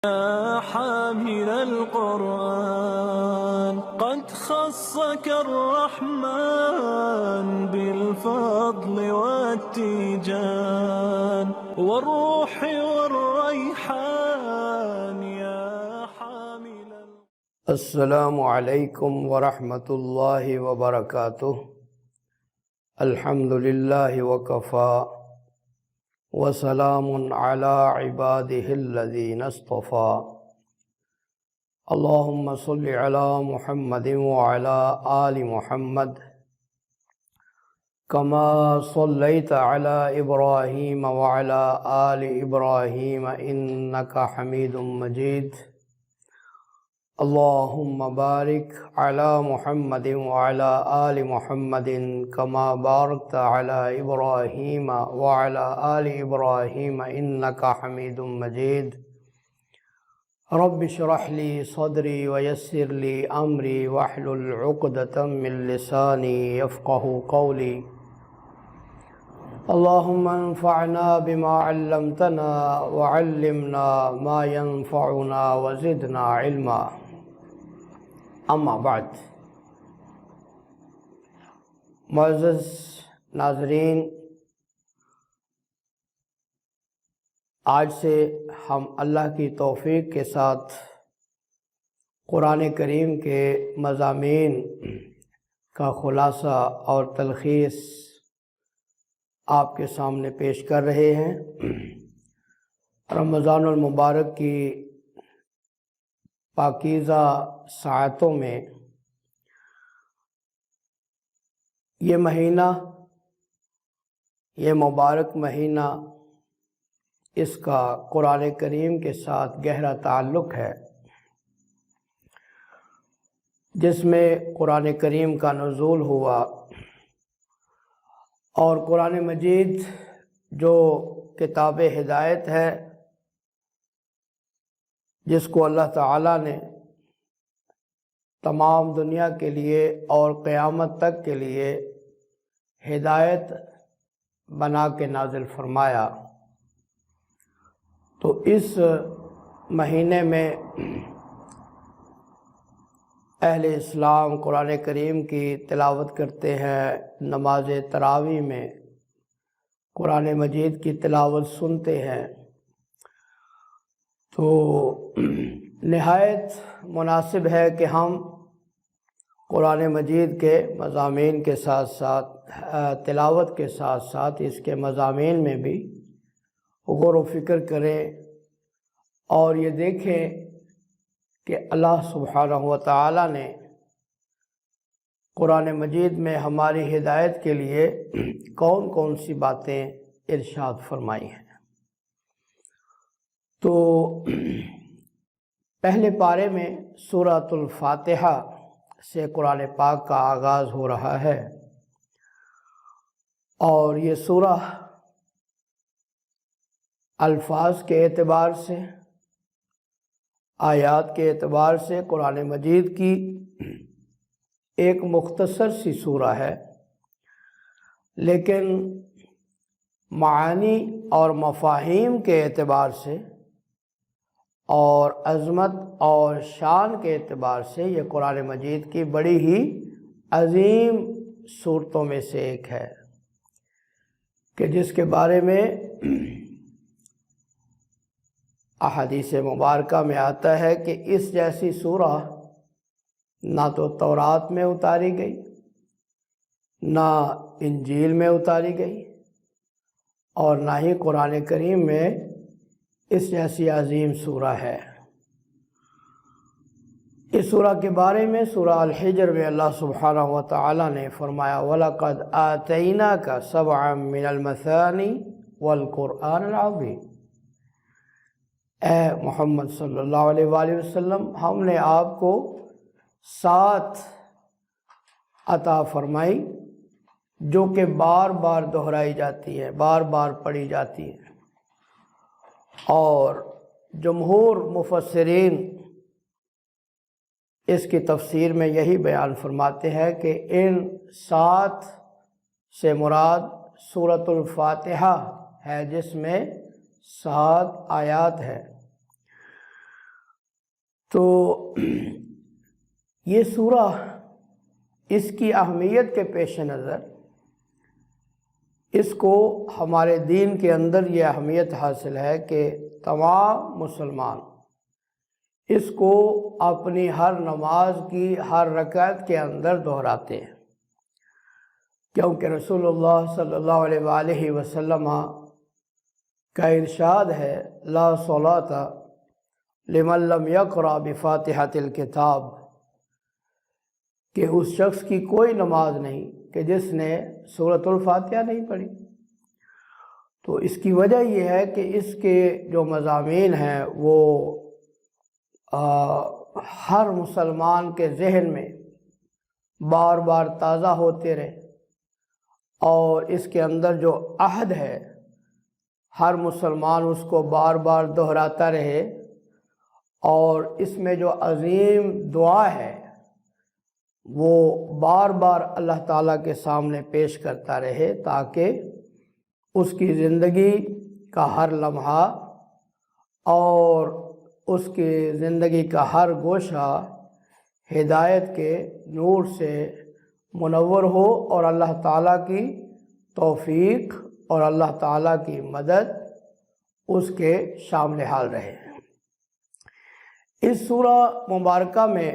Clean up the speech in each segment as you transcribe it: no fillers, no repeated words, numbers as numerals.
يا حامل القرآن قد خصك الرحمن بالفضل والتيجان والروح والريحان يا حامل. السلام علیکم ورحمۃ اللہ وبرکاتہ. الحمد للہ وکفی وسلام علی عباده الذین اصطفى. اللہم صل علی محمد وعلی آل محمد کما صلیت علی ابراہیم وعلی آل ابراہیم انک حمید مجید. اللہم بارک علی محمد وعلی آل محمد کما بارکت علی ابراہیم وعلی آل ابراہیم انک حمید مجید. رب اشرح لی صدری ویسر لی امری واحلل عقدۃ من لسانی یفقهوا قولی. اللہم انفعنا بما علمتنا وعلمنا ما ينفعنا وزدنا علما. اما بعد. معزز ناظرین، آج سے ہم اللہ کی توفیق کے ساتھ قرآن کریم کے مضامین کا خلاصہ اور تلخیص آپ کے سامنے پیش کر رہے ہیں. رمضان المبارک کی پاکیزہ ساعتوں میں یہ مہینہ، یہ مبارک مہینہ، اس کا قرآن کریم کے ساتھ گہرا تعلق ہے، جس میں قرآن کریم کا نزول ہوا. اور قرآن مجید جو کتاب ہدایت ہے، جس کو اللہ تعالیٰ نے تمام دنیا کے لیے اور قیامت تک کے لیے ہدایت بنا کے نازل فرمایا، تو اس مہینے میں اہل اسلام قرآن کریم کی تلاوت کرتے ہیں. نماز تراویح میں قرآن مجید کی تلاوت سنتے ہیں. تو نہایت مناسب ہے کہ ہم قرآن مجید کے مضامین کے ساتھ ساتھ تلاوت کے ساتھ ساتھ اس کے مضامین میں بھی غور و فکر کریں اور یہ دیکھیں کہ اللہ سبحانہ و تعالیٰ نے قرآن مجید میں ہماری ہدایت کے لیے کون کون سی باتیں ارشاد فرمائی ہیں. تو پہلے پارے میں سورۃ الفاتحہ سے قرآن پاک کا آغاز ہو رہا ہے، اور یہ سورہ الفاظ کے اعتبار سے، آیات کے اعتبار سے قرآن مجید کی ایک مختصر سی سورہ ہے، لیکن معانی اور مفاہیم کے اعتبار سے اور عظمت اور شان کے اعتبار سے یہ قرآن مجید کی بڑی ہی عظیم صورتوں میں سے ایک ہے، کہ جس کے بارے میں احادیث مبارکہ میں آتا ہے کہ اس جیسی سورہ نہ تو تورات میں اتاری گئی، نہ انجیل میں اتاری گئی، اور نہ ہی قرآن کریم میں اس جیسی عظیم سورہ ہے. اس سورہ کے بارے میں سورہ الحجر میں اللہ سبحانہ و تعالیٰ نے فرمایا وَلَقَدْ آتَيْنَاكَ سَبْعًا مِّنَ الْمَثَانِي وَالْقُرْآنِ الْعَظِيمِ. اے محمد صلی اللہ علیہ وآلہ وسلم، ہم نے آپ کو 7 عطا فرمائی جو کہ بار بار دہرائی جاتی ہے، بار بار پڑھی جاتی ہے. اور جمہور مفسرین اس کی تفسیر میں یہی بیان فرماتے ہیں کہ ان 7 سے مراد سورۃ الفاتحہ ہے، جس میں 7 آیات ہے. تو یہ سورہ اس کی اہمیت کے پیش نظر اس کو ہمارے دین کے اندر یہ اہمیت حاصل ہے کہ تمام مسلمان اس کو اپنی ہر نماز کی ہر رکعت کے اندر دہراتے ہیں، کیونکہ رسول اللہ صلی اللہ علیہ وآلہ وسلم کا ارشاد ہے لا صلاۃ لمن لم یقرأ بفاتحۃ الکتاب، کہ اس شخص کی کوئی نماز نہیں کہ جس نے سورۃ الفاتحہ نہیں پڑھی۔ تو اس کی وجہ یہ ہے کہ اس کے جو مضامین ہیں وہ ہر مسلمان کے ذہن میں بار بار تازہ ہوتے رہے، اور اس کے اندر جو عہد ہے ہر مسلمان اس کو بار بار دہراتا رہے، اور اس میں جو عظیم دعا ہے وہ بار بار اللہ تعالیٰ کے سامنے پیش کرتا رہے، تاکہ اس کی زندگی کا ہر لمحہ اور اس کی زندگی کا ہر گوشہ ہدایت کے نور سے منور ہو، اور اللہ تعالیٰ کی توفیق اور اللہ تعالیٰ کی مدد اس کے شامل حال رہے۔ اس سورہ مبارکہ میں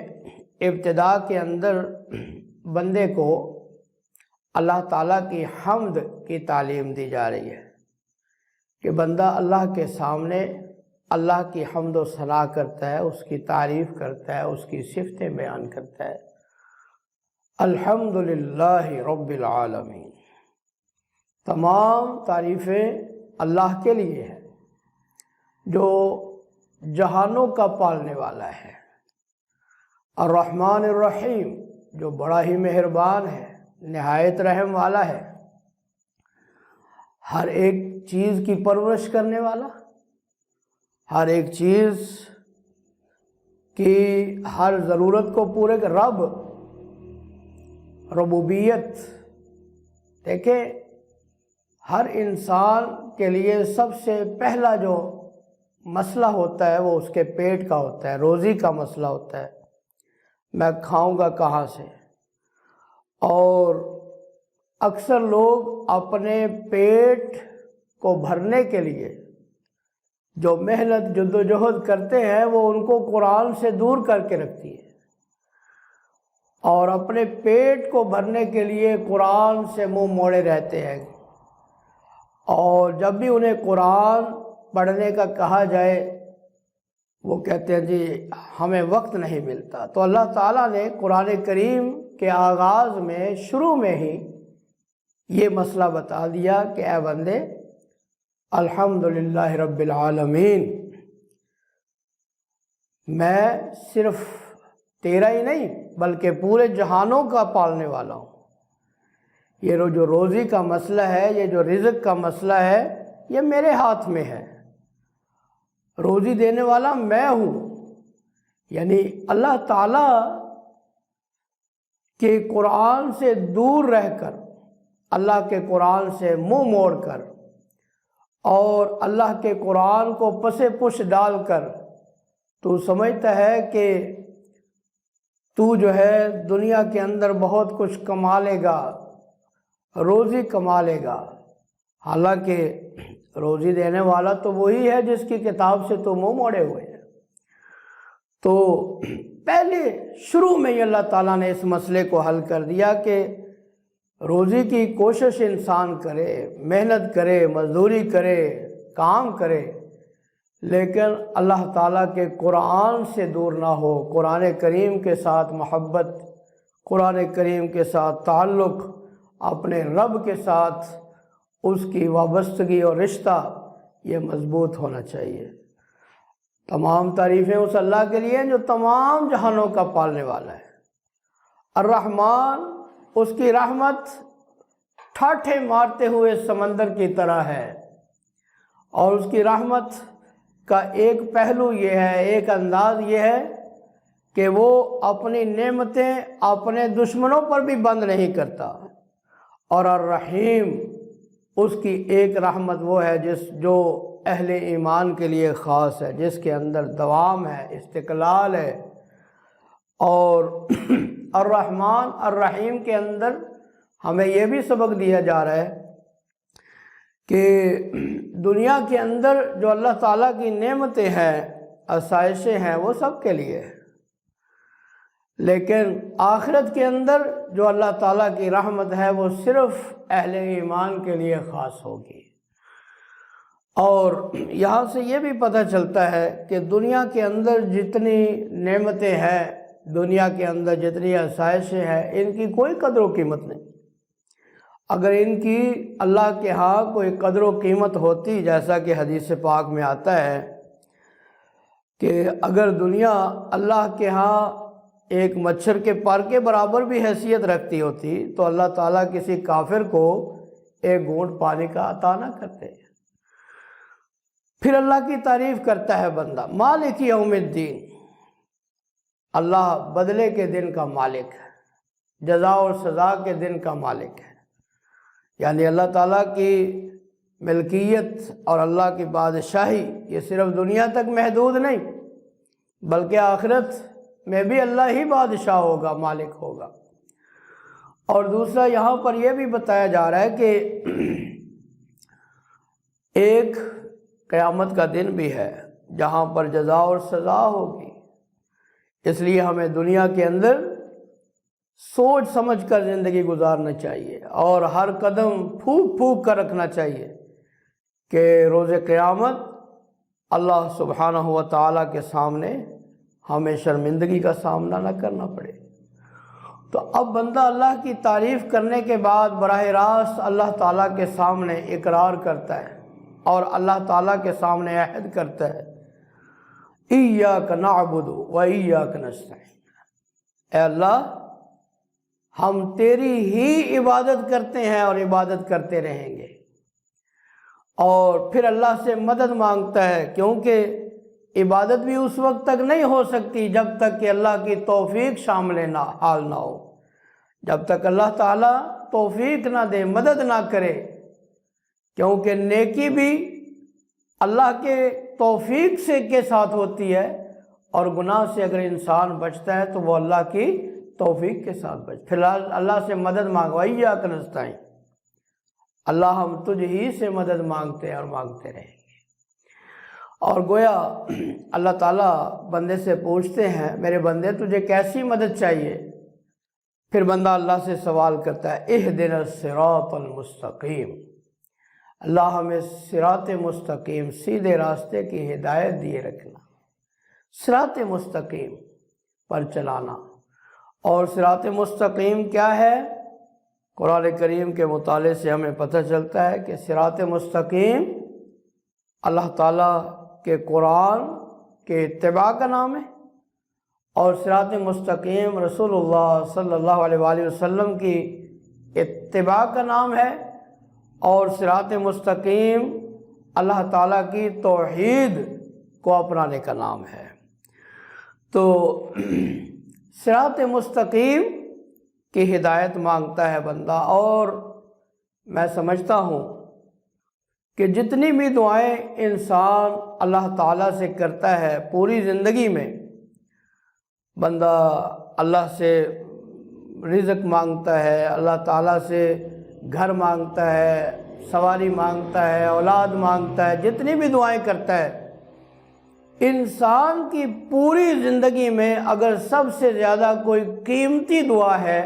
ابتدا کے اندر بندے کو اللہ تعالیٰ کی حمد کی تعلیم دی جا رہی ہے کہ بندہ اللہ کے سامنے اللہ کی حمد و ثنا کرتا ہے، اس کی تعریف کرتا ہے، اس کی صفتیں بیان کرتا ہے۔ الحمدللہ رب العالمین، تمام تعریفیں اللہ کے لیے ہیں جو جہانوں کا پالنے والا ہے۔ الرحمن الرحیم، جو بڑا ہی مہربان ہے، نہایت رحم والا ہے، ہر ایک چیز کی پرورش کرنے والا، ہر ایک چیز کی ہر ضرورت کو پورے کر رب، ربوبیت۔ دیکھیں ہر انسان کے لیے سب سے پہلا جو مسئلہ ہوتا ہے وہ اس کے پیٹ کا ہوتا ہے، روزی کا مسئلہ ہوتا ہے، میں کھاؤں گا کہاں سے۔ اور اکثر لوگ اپنے پیٹ کو بھرنے کے لیے جو محنت جدوجہد کرتے ہیں وہ ان کو قرآن سے دور کر کے رکھتی ہے، اور اپنے پیٹ کو بھرنے کے لیے قرآن سے منہ موڑے رہتے ہیں، اور جب بھی انہیں قرآن پڑھنے کا کہا جائے وہ کہتے ہیں جی ہمیں وقت نہیں ملتا۔ تو اللہ تعالیٰ نے قرآن کریم کے آغاز میں شروع میں ہی یہ مسئلہ بتا دیا کہ اے بندے الحمدللہ رب العالمین، میں صرف تیرا ہی نہیں بلکہ پورے جہانوں کا پالنے والا ہوں۔ یہ جو روزی کا مسئلہ ہے، یہ جو رزق کا مسئلہ ہے، یہ میرے ہاتھ میں ہے، روزی دینے والا میں ہوں۔ یعنی اللہ تعالیٰ کے قرآن سے دور رہ کر، اللہ کے قرآن سے منہ موڑ کر، اور اللہ کے قرآن کو پس پش ڈال کر تو سمجھتا ہے کہ تو جو ہے دنیا کے اندر بہت کچھ کما لے گا، روزی کما لے گا، حالانکہ روزی دینے والا تو وہی ہے جس کی کتاب سے تو منہ موڑے ہوئے ہیں۔ تو پہلے شروع میں ہی اللہ تعالیٰ نے اس مسئلے کو حل کر دیا کہ روزی کی کوشش انسان کرے، محنت کرے، مزدوری کرے، کام کرے، لیکن اللہ تعالیٰ کے قرآن سے دور نہ ہو، قرآن کریم کے ساتھ محبت، قرآن کریم کے ساتھ تعلق، اپنے رب کے ساتھ اس کی وابستگی اور رشتہ یہ مضبوط ہونا چاہیے۔ تمام تعریفیں اس اللہ کے لیے ہیں جو تمام جہانوں کا پالنے والا ہے۔ الرحمن، اس کی رحمت ٹھاٹھے مارتے ہوئے سمندر کی طرح ہے، اور اس کی رحمت کا ایک پہلو یہ ہے، ایک انداز یہ ہے کہ وہ اپنی نعمتیں اپنے دشمنوں پر بھی بند نہیں کرتا۔ اور الرحیم، اس کی ایک رحمت وہ ہے جو اہل ایمان کے لیے خاص ہے، جس کے اندر دوام ہے، استقلال ہے۔ اور الرحمن الرحیم کے اندر ہمیں یہ بھی سبق دیا جا رہا ہے کہ دنیا کے اندر جو اللہ تعالیٰ کی نعمتیں ہیں، آسائشیں ہیں، وہ سب کے لیے ہے، لیکن آخرت کے اندر جو اللہ تعالیٰ کی رحمت ہے وہ صرف اہل ایمان کے لیے خاص ہوگی۔ اور یہاں سے یہ بھی پتہ چلتا ہے کہ دنیا کے اندر جتنی نعمتیں ہیں، دنیا کے اندر جتنی آسائشیں ہیں، ان کی کوئی قدر و قیمت نہیں۔ اگر ان کی اللہ کے ہاں کوئی قدر و قیمت ہوتی، جیسا کہ حدیث پاک میں آتا ہے کہ اگر دنیا اللہ کے ہاں ایک مچھر کے پر کے برابر بھی حیثیت رکھتی ہوتی تو اللہ تعالیٰ کسی کافر کو ایک گھونٹ پانی کا عطا نہ کرتے۔ پھر اللہ کی تعریف کرتا ہے بندہ، مالک یوم الدین، اللہ بدلے کے دن کا مالک ہے، جزا اور سزا کے دن کا مالک ہے۔ یعنی اللہ تعالیٰ کی ملکیت اور اللہ کی بادشاہی یہ صرف دنیا تک محدود نہیں، بلکہ آخرت میں بھی اللہ ہی بادشاہ ہوگا، مالک ہوگا۔ اور دوسرا یہاں پر یہ بھی بتایا جا رہا ہے کہ ایک قیامت کا دن بھی ہے جہاں پر جزا اور سزا ہوگی۔ اس لیے ہمیں دنیا کے اندر سوچ سمجھ کر زندگی گزارنا چاہیے اور ہر قدم پھونک پھونک کر رکھنا چاہیے کہ روز قیامت اللہ سبحانہ و تعالیٰ کے سامنے ہمیں شرمندگی کا سامنا نہ کرنا پڑے۔ تو اب بندہ اللہ کی تعریف کرنے کے بعد براہ راست اللہ تعالیٰ کے سامنے اقرار کرتا ہے اور اللہ تعالیٰ کے سامنے عہد کرتا ہے، ایاک نعبد و ایاک نستعین، اے اللہ ہم تیری ہی عبادت کرتے ہیں اور عبادت کرتے رہیں گے۔ اور پھر اللہ سے مدد مانگتا ہے، کیونکہ عبادت بھی اس وقت تک نہیں ہو سکتی جب تک کہ اللہ کی توفیق شامل حال نہ ہو، جب تک اللہ تعالیٰ توفیق نہ دے، مدد نہ کرے، کیونکہ نیکی بھی اللہ کے توفیق سے کے ساتھ ہوتی ہے، اور گناہ سے اگر انسان بچتا ہے تو وہ اللہ کی توفیق کے ساتھ بچ۔ پھر اللہ سے مدد مانگو، ایاک نستعین، اللہ ہم تجھ ہی سے مدد مانگتے ہیں اور مانگتے رہیں گے۔ اور گویا اللہ تعالیٰ بندے سے پوچھتے ہیں، میرے بندے تجھے کیسی مدد چاہیے؟ پھر بندہ اللہ سے سوال کرتا ہے، اہدنا الصراط المستقیم، اللہ ہمیں صراط مستقیم، سیدھے راستے کی ہدایت دیے رکھنا، صراط مستقیم پر چلانا۔ اور صراط مستقیم کیا ہے؟ قرآن کریم کے مطالعے سے ہمیں پتہ چلتا ہے کہ صراط مستقیم اللہ تعالیٰ کے قرآن کے اتباع کا نام ہے، اور صراط مستقیم رسول اللہ صلی اللہ علیہ وآلہ وسلم کی اتباع کا نام ہے، اور صراط مستقیم اللہ تعالیٰ کی توحید کو اپنانے کا نام ہے۔ تو صراط مستقیم کی ہدایت مانگتا ہے بندہ۔ اور میں سمجھتا ہوں کہ جتنی بھی دعائیں انسان اللہ تعالیٰ سے کرتا ہے پوری زندگی میں، بندہ اللہ سے رزق مانگتا ہے، اللہ تعالیٰ سے گھر مانگتا ہے، سواری مانگتا ہے، اولاد مانگتا ہے، جتنی بھی دعائیں کرتا ہے، انسان کی پوری زندگی میں اگر سب سے زیادہ کوئی قیمتی دعا ہے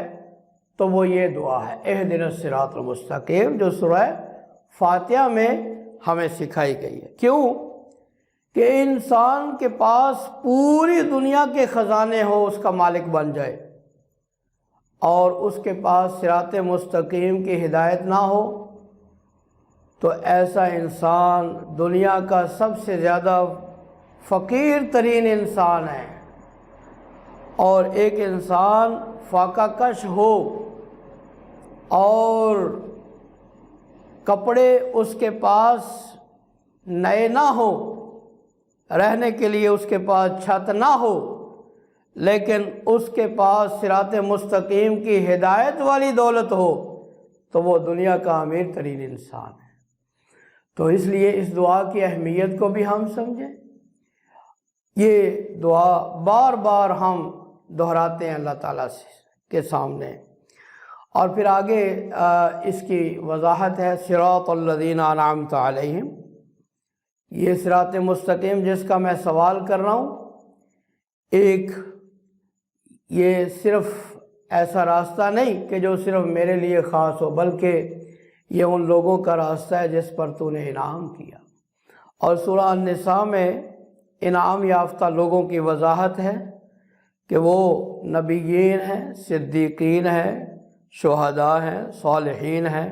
تو وہ یہ دعا ہے، اہدنا الصراط المستقیم، جو سورہ فاتحہ میں ہمیں سکھائی گئی ہے۔ کیوں؟ کہ انسان کے پاس پوری دنیا کے خزانے ہو، اس کا مالک بن جائے، اور اس کے پاس صراط مستقیم کی ہدایت نہ ہو، تو ایسا انسان دنیا کا سب سے زیادہ فقیر ترین انسان ہے۔ اور ایک انسان فاقہ کش ہو اور کپڑے اس کے پاس نئے نہ ہو، رہنے کے لیے اس کے پاس چھت نہ ہو، لیکن اس کے پاس صراط مستقیم کی ہدایت والی دولت ہو، تو وہ دنیا کا امیر ترین انسان ہے۔ تو اس لیے اس دعا کی اہمیت کو بھی ہم سمجھیں. یہ دعا بار بار ہم دہراتے ہیں اللہ تعالیٰ کے سامنے. اور پھر آگے اس کی وضاحت ہے صراط الذین انعمت علیہم. یہ صراط مستقیم جس کا میں سوال کر رہا ہوں، ایک یہ صرف ایسا راستہ نہیں کہ جو صرف میرے لیے خاص ہو، بلکہ یہ ان لوگوں کا راستہ ہے جس پر تو نے انعام کیا. اور سورہ النساء میں انعام یافتہ لوگوں کی وضاحت ہے کہ وہ نبیین ہیں، صدیقین ہیں، شہداء ہیں، صالحین ہیں.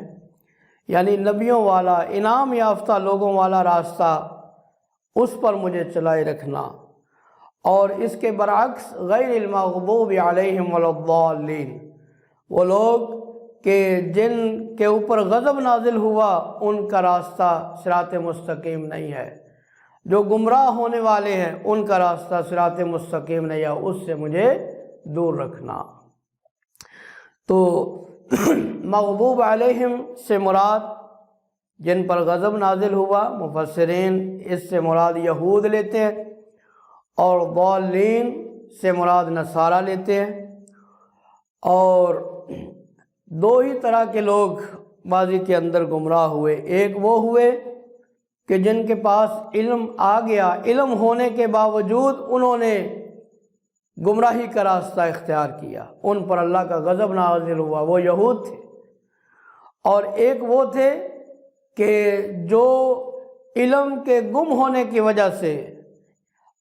یعنی نبیوں والا انعام یافتہ لوگوں والا راستہ، اس پر مجھے چلائے رکھنا. اور اس کے برعکس غیر المغضوب علیہم ولا الضالین، وہ لوگ کہ جن کے اوپر غضب نازل ہوا ان کا راستہ صراط مستقیم نہیں ہے. جو گمراہ ہونے والے ہیں ان کا راستہ صراط مستقیم نہیں ہے، اس سے مجھے دور رکھنا. تو مغضوب علیہم سے مراد جن پر غضب نازل ہوا، مفسرین اس سے مراد یہود لیتے ہیں، اور ضالین سے مراد نصارہ لیتے ہیں. اور دو ہی طرح کے لوگ ماضی کے اندر گمراہ ہوئے. ایک وہ ہوئے کہ جن کے پاس علم آ گیا، علم ہونے کے باوجود انہوں نے گمراہی کا راستہ اختیار کیا، ان پر اللہ کا غضب نازل ہوا، وہ یہود تھے. اور ایک وہ تھے کہ جو علم کے گم ہونے کی وجہ سے،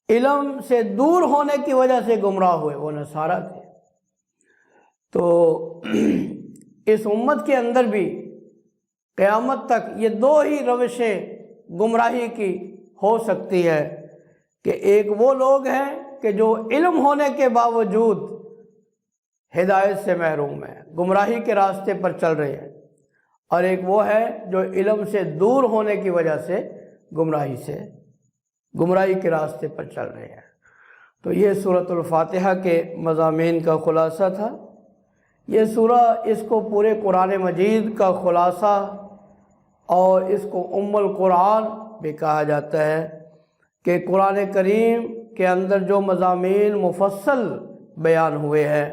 علم سے دور ہونے کی وجہ سے گمراہ ہوئے، وہ نصارہ تھے. تو اس امت کے اندر بھی قیامت تک یہ دو ہی روشیں گمراہی کی ہو سکتی ہے کہ ایک وہ لوگ ہیں کہ جو علم ہونے کے باوجود ہدایت سے محروم ہیں، گمراہی کے راستے پر چل رہے ہیں، اور ایک وہ ہے جو علم سے دور ہونے کی وجہ سے گمراہی کے راستے پر چل رہے ہیں. تو یہ سورۃ الفاتحہ کے مضامین کا خلاصہ تھا. یہ سورہ اس کو پورے قرآن مجید کا خلاصہ اور اس کو ام القرآن بھی کہا جاتا ہے کہ قرآن کریم کے اندر جو مضامین مفصل بیان ہوئے ہیں،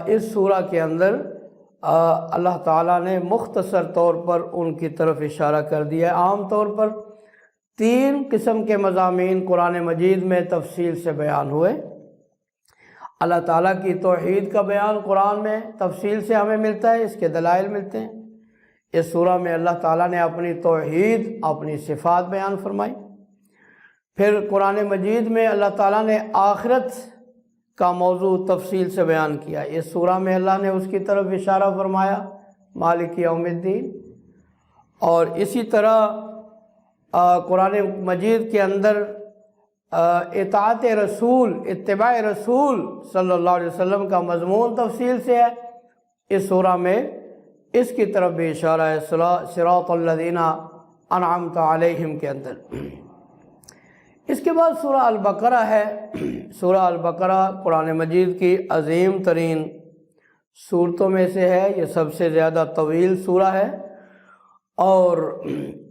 اس سورہ کے اندر اللہ تعالیٰ نے مختصر طور پر ان کی طرف اشارہ کر دیا ہے. عام طور پر 3 قسم کے مضامین قرآن مجید میں تفصیل سے بیان ہوئے. اللہ تعالیٰ کی توحید کا بیان قرآن میں تفصیل سے ہمیں ملتا ہے، اس کے دلائل ملتے ہیں. اس سورہ میں اللہ تعالیٰ نے اپنی توحید، اپنی صفات بیان فرمائی. پھر قرآن مجید میں اللہ تعالیٰ نے آخرت کا موضوع تفصیل سے بیان کیا. اس سورہ میں اللہ نے اس کی طرف اشارہ فرمایا، مالک یوم الدین. اور اسی طرح قرآن مجید کے اندر اطاعت رسول، اتباع رسول صلی اللہ علیہ وسلم کا مضمون تفصیل سے ہے. اس سورہ میں اس کی طرف بھی اشارہ ہے، صراط الذین انعمت علیہم کے اندر. اس کے بعد سورہ البقرہ ہے. سورہ البقرہ قرآن مجید کی عظیم ترین سورتوں میں سے ہے. یہ سب سے زیادہ طویل سورہ ہے، اور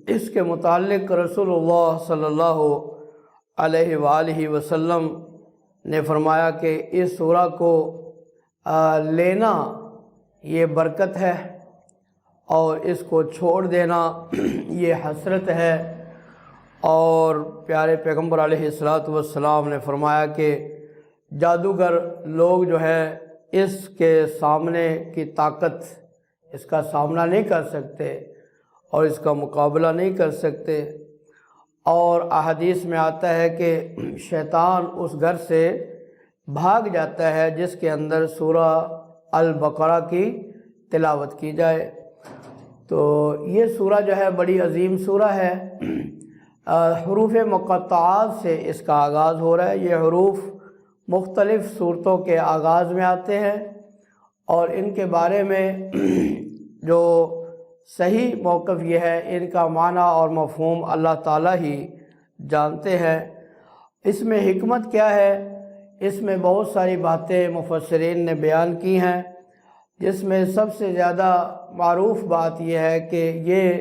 اس کے متعلق رسول اللہ صلی اللہ علیہ وآلہ وسلم نے فرمایا کہ اس سورہ کو لینا یہ برکت ہے، اور اس کو چھوڑ دینا یہ حسرت ہے. اور پیارے پیغمبر علیہ السلام نے فرمایا کہ جادوگر لوگ جو ہے اس کے سامنے کی طاقت، اس کا سامنا نہیں کر سکتے اور اس کا مقابلہ نہیں کر سکتے. اور احادیث میں آتا ہے کہ شیطان اس گھر سے بھاگ جاتا ہے جس کے اندر سورہ البقرہ کی تلاوت کی جائے. تو یہ سورہ جو ہے بڑی عظیم سورہ ہے. حروف مقطعات سے اس کا آغاز ہو رہا ہے. یہ حروف مختلف صورتوں کے آغاز میں آتے ہیں، اور ان کے بارے میں جو صحیح موقف یہ ہے، ان کا معنی اور مفہوم اللہ تعالیٰ ہی جانتے ہیں. اس میں حکمت کیا ہے، اس میں بہت ساری باتیں مفسرین نے بیان کی ہیں، جس میں سب سے زیادہ معروف بات یہ ہے کہ یہ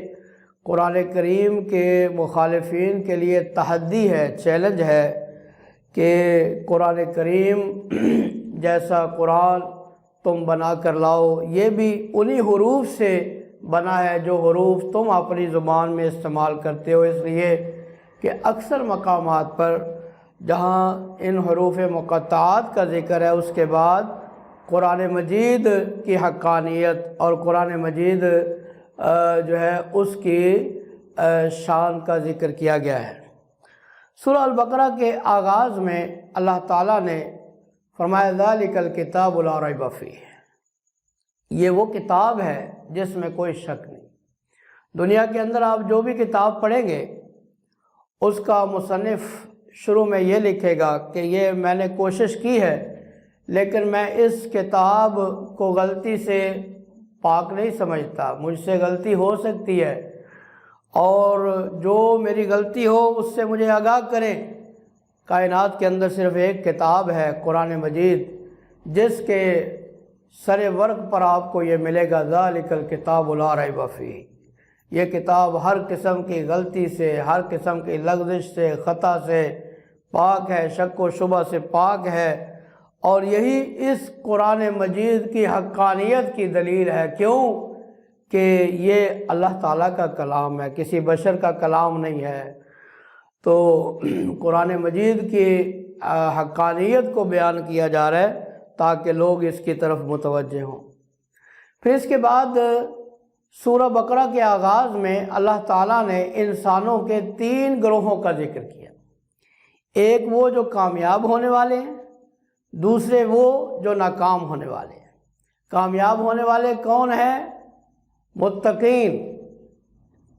قرآن کریم کے مخالفین کے لیے تحدی ہے، چیلنج ہے کہ قرآن کریم جیسا قرآن تم بنا کر لاؤ، یہ بھی انہی حروف سے بنا ہے جو حروف تم اپنی زبان میں استعمال کرتے ہو، اس لیے کہ اکثر مقامات پر جہاں ان حروف مقطعات کا ذکر ہے اس کے بعد قرآن مجید کی حقانیت اور قرآن مجید جو ہے اس کی شان کا ذکر کیا گیا ہے۔ سورہ البقرہ کے آغاز میں اللہ تعالیٰ نے فرمایا ذالک الکتاب لا ریب فیہ، یہ وہ کتاب ہے جس میں کوئی شک نہیں۔ دنیا کے اندر آپ جو بھی کتاب پڑھیں گے اس کا مصنف شروع میں یہ لکھے گا کہ یہ میں نے کوشش کی ہے لیکن میں اس کتاب کو غلطی سے پاک نہیں سمجھتا، مجھ سے غلطی ہو سکتی ہے اور جو میری غلطی ہو اس سے مجھے آگاہ کریں۔ کائنات کے اندر صرف ایک کتاب ہے قرآن مجید جس کے سر ورق پر آپ کو یہ ملے گا ذالک الکتاب لا ریب فیہ، یہ کتاب ہر قسم کی غلطی سے، ہر قسم کی لغزش سے، خطا سے پاک ہے، شک و شبہ سے پاک ہے، اور یہی اس قرآن مجید کی حقانیت کی دلیل ہے۔ کیوں کہ یہ اللہ تعالیٰ کا کلام ہے، کسی بشر کا کلام نہیں ہے، تو قرآن مجید کی حقانیت کو بیان کیا جا رہا ہے تاکہ لوگ اس کی طرف متوجہ ہوں۔ پھر اس کے بعد سورہ بقرہ کے آغاز میں اللہ تعالیٰ نے انسانوں کے 3 گروہوں کا ذکر کیا، ایک وہ جو کامیاب ہونے والے ہیں، دوسرے وہ جو ناکام ہونے والے ہیں۔ کامیاب ہونے والے کون ہیں؟ متقین،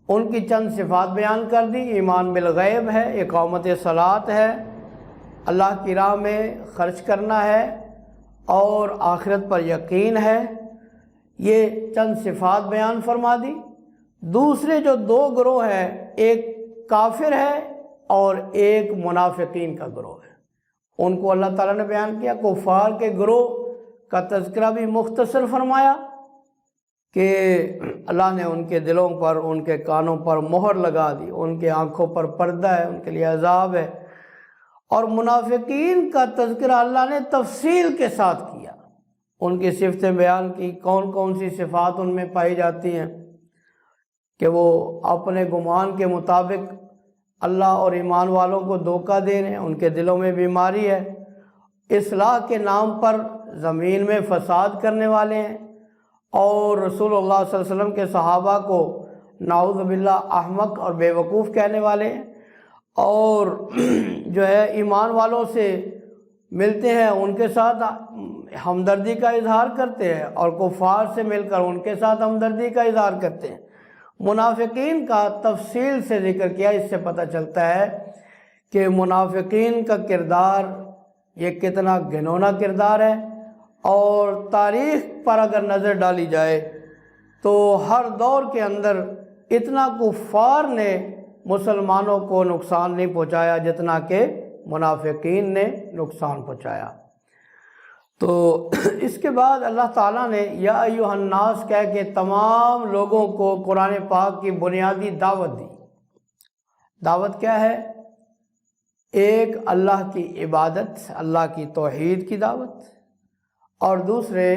ان کی چند صفات بیان کر دی، ایمان بالغیب ہے، اقامت صلاۃ ہے، اللہ کی راہ میں خرچ کرنا ہے اور آخرت پر یقین ہے، یہ چند صفات بیان فرما دی۔ دوسرے جو 2 گروہ ہیں، ایک کافر ہے اور ایک منافقین کا گروہ ہے، ان کو اللہ تعالیٰ نے بیان کیا۔ کفار کے گروہ کا تذکرہ بھی مختصر فرمایا کہ اللہ نے ان کے دلوں پر، ان کے کانوں پر مہر لگا دی، ان کے آنکھوں پر پردہ ہے، ان کے لیے عذاب ہے۔ اور منافقین کا تذکرہ اللہ نے تفصیل کے ساتھ کیا، ان کی صفتیں بیان کی، کون کون سی صفات ان میں پائی جاتی ہیں کہ وہ اپنے گمان کے مطابق اللہ اور ایمان والوں کو دھوکہ دے رہے ہیں، ان کے دلوں میں بیماری ہے، اصلاح کے نام پر زمین میں فساد کرنے والے ہیں، اور رسول اللہ صلی اللہ علیہ وسلم کے صحابہ کو نعوذ باللہ احمق اور بے وقوف کہنے والے ہیں، اور جو ہے ایمان والوں سے ملتے ہیں ان کے ساتھ ہمدردی کا اظہار کرتے ہیں، اور کفار سے مل کر ان کے ساتھ ہمدردی کا اظہار کرتے ہیں۔ منافقین کا تفصیل سے ذکر کیا، اس سے پتہ چلتا ہے کہ منافقین کا کردار یہ کتنا گھنونا کردار ہے، اور تاریخ پر اگر نظر ڈالی جائے تو ہر دور کے اندر اتنا کفار نے مسلمانوں کو نقصان نہیں پہنچایا جتنا کہ منافقین نے نقصان پہنچایا۔ تو اس کے بعد اللہ تعالیٰ نے یا ایھا الناس کہہ کے تمام لوگوں کو قرآن پاک کی بنیادی دعوت دی۔ دعوت کیا ہے؟ ایک اللہ کی عبادت، اللہ کی توحید کی دعوت، اور دوسرے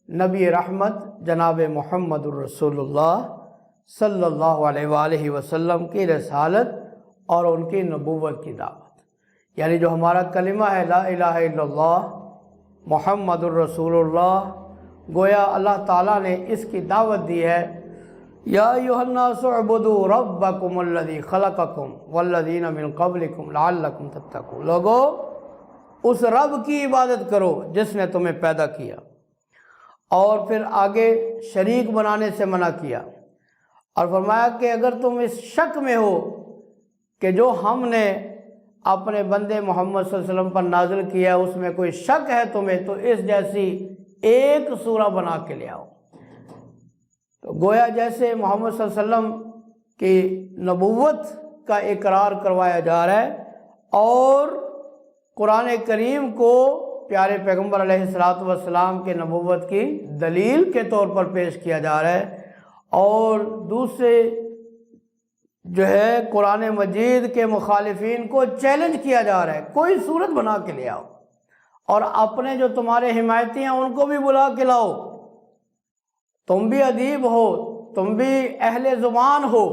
نبی رحمت جناب محمد الرسول اللہ صلی اللہ علیہ وآلہ وسلم کی رسالت اور ان کی نبوت کی دعوت، یعنی جو ہمارا کلمہ ہے لا الہ الا اللہ محمد الرسول اللہ، گویا اللہ تعالیٰ نے اس کی دعوت دی ہے یا ایھا الناس اعبدوا ربکم الذی خلقکم والذین من قبلکم لعلکم تتقون، لوگو اس رب کی عبادت کرو جس نے تمہیں پیدا کیا، اور پھر آگے شریک بنانے سے منع کیا، اور فرمایا کہ اگر تم اس شک میں ہو کہ جو ہم نے اپنے بندے محمد صلی اللہ علیہ وسلم پر نازل کیا اس میں کوئی شک ہے تمہیں، تو اس جیسی ایک سورہ بنا کے لے آؤ۔ تو گویا جیسے محمد صلی اللہ علیہ وسلم کی نبوت کا اقرار کروایا جا رہا ہے، اور قرآن کریم کو پیارے پیغمبر علیہ السلام کے نبوت کی دلیل کے طور پر پیش کیا جا رہا ہے، اور دوسرے جو ہے قرآن مجید کے مخالفین کو چیلنج کیا جا رہا ہے، کوئی صورت بنا کے لے آؤ اور اپنے جو تمہارے حمایتی ہیں ان کو بھی بلا کے لاؤ، تم بھی ادیب ہو، تم بھی اہل زبان ہو،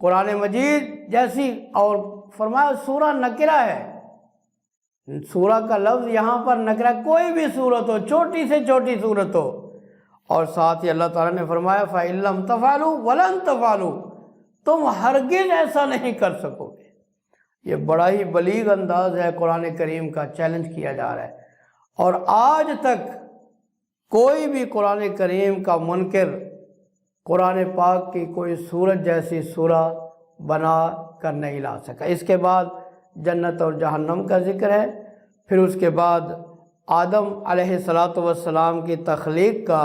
قرآن مجید جیسی، اور فرمایا سورہ نکرہ ہے، سورہ کا لفظ یہاں پر نکرہ، کوئی بھی صورت ہو، چھوٹی سے چھوٹی صورت ہو، اور ساتھ ہی اللہ تعالیٰ نے فرمایا فَإِن لَمْ تَفْعَلُوا وَلَن تَفْعَلُوا، تم ہرگز ایسا نہیں کر سکو گے۔ یہ بڑا ہی بلیغ انداز ہے، قرآن کریم کا چیلنج کیا جا رہا ہے، اور آج تک کوئی بھی قرآن کریم کا منکر قرآن پاک کی کوئی صورت جیسی سورہ بنا کر نہیں لا سکا۔ اس کے بعد جنت اور جہنم کا ذکر ہے، پھر اس کے بعد آدم علیہ السلام کی تخلیق کا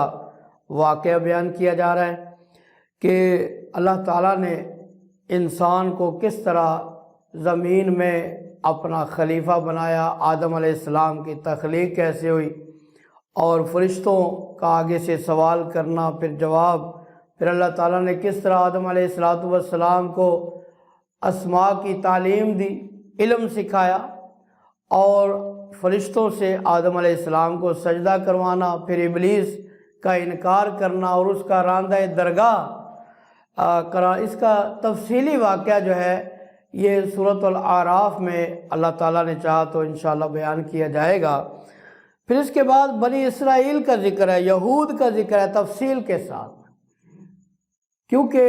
واقعہ بیان کیا جا رہا ہے کہ اللہ تعالیٰ نے انسان کو کس طرح زمین میں اپنا خلیفہ بنایا، آدم علیہ السلام کی تخلیق کیسے ہوئی، اور فرشتوں کا آگے سے سوال کرنا، پھر جواب، پھر اللہ تعالیٰ نے کس طرح آدم علیہ السلام کو اسماء کی تعلیم دی، علم سکھایا، اور فرشتوں سے آدم علیہ السلام کو سجدہ کروانا، پھر ابلیس کا انکار کرنا اور اس کا راندہ درگاہ، اس کا تفصیلی واقعہ جو ہے یہ سورۃ الاعراف میں اللہ تعالیٰ نے چاہا تو انشاءاللہ بیان کیا جائے گا۔ پھر اس کے بعد بنی اسرائیل کا ذکر ہے، یہود کا ذکر ہے تفصیل کے ساتھ، کیونکہ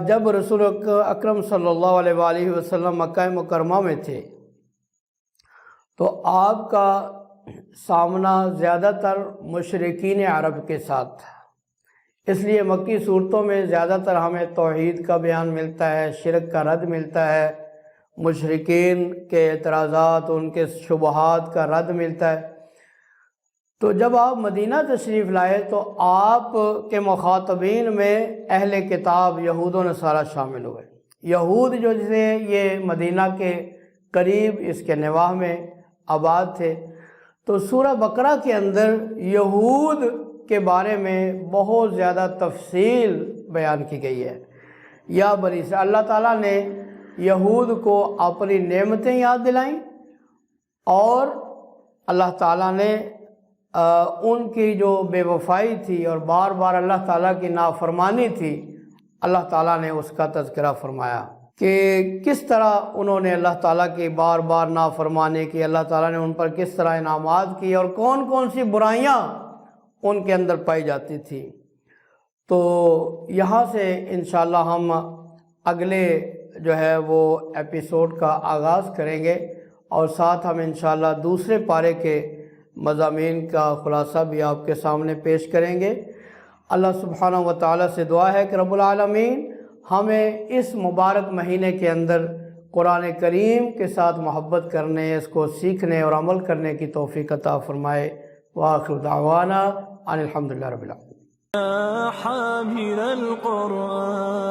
جب رسول اکرم صلی اللہ علیہ وآلہ وسلم مکہ مکرمہ میں تھے تو آپ کا سامنا زیادہ تر مشرکین عرب کے ساتھ تھا، اس لیے مکی صورتوں میں زیادہ تر ہمیں توحید کا بیان ملتا ہے، شرک کا رد ملتا ہے، مشرکین کے اعتراضات، ان کے شبہات کا رد ملتا ہے۔ تو جب آپ مدینہ تشریف لائے تو آپ کے مخاطبین میں اہل کتاب یہود و نصارہ شامل ہوئے۔ یہود جو جسے یہ مدینہ کے قریب اس کے نواح میں آباد تھے، تو سورہ بقرہ کے اندر یہود کے بارے میں بہت زیادہ تفصیل بیان کی گئی ہے۔ یا بنی اسرائیل، اللہ تعالیٰ نے یہود کو اپنی نعمتیں یاد دلائیں، اور اللہ تعالیٰ نے ان کی جو بے وفائی تھی اور بار بار اللہ تعالیٰ کی نافرمانی تھی، اللہ تعالیٰ نے اس کا تذکرہ فرمایا کہ کس طرح انہوں نے اللہ تعالیٰ کی بار بار نافرمانی کی، اللہ تعالیٰ نے ان پر کس طرح انعامات کی اور کون کون سی برائیاں ان کے اندر پائی جاتی تھی۔ تو یہاں سے انشاءاللہ ہم اگلے جو ہے وہ ایپیسوڈ کا آغاز کریں گے، اور ساتھ ہم انشاءاللہ دوسرے پارے کے مضامین کا خلاصہ بھی آپ کے سامنے پیش کریں گے۔ اللہ سبحانہ و تعالیٰ سے دعا ہے کہ رب العالمین ہمیں اس مبارک مہینے کے اندر قرآن کریم کے ساتھ محبت کرنے، اس کو سیکھنے اور عمل کرنے کی توفیق عطا فرمائے۔ وآخر دعوانا ان الحمدللہ رب العالمین۔ يا حامل القرآن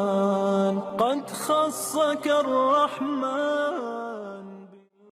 قد خصك الرحمن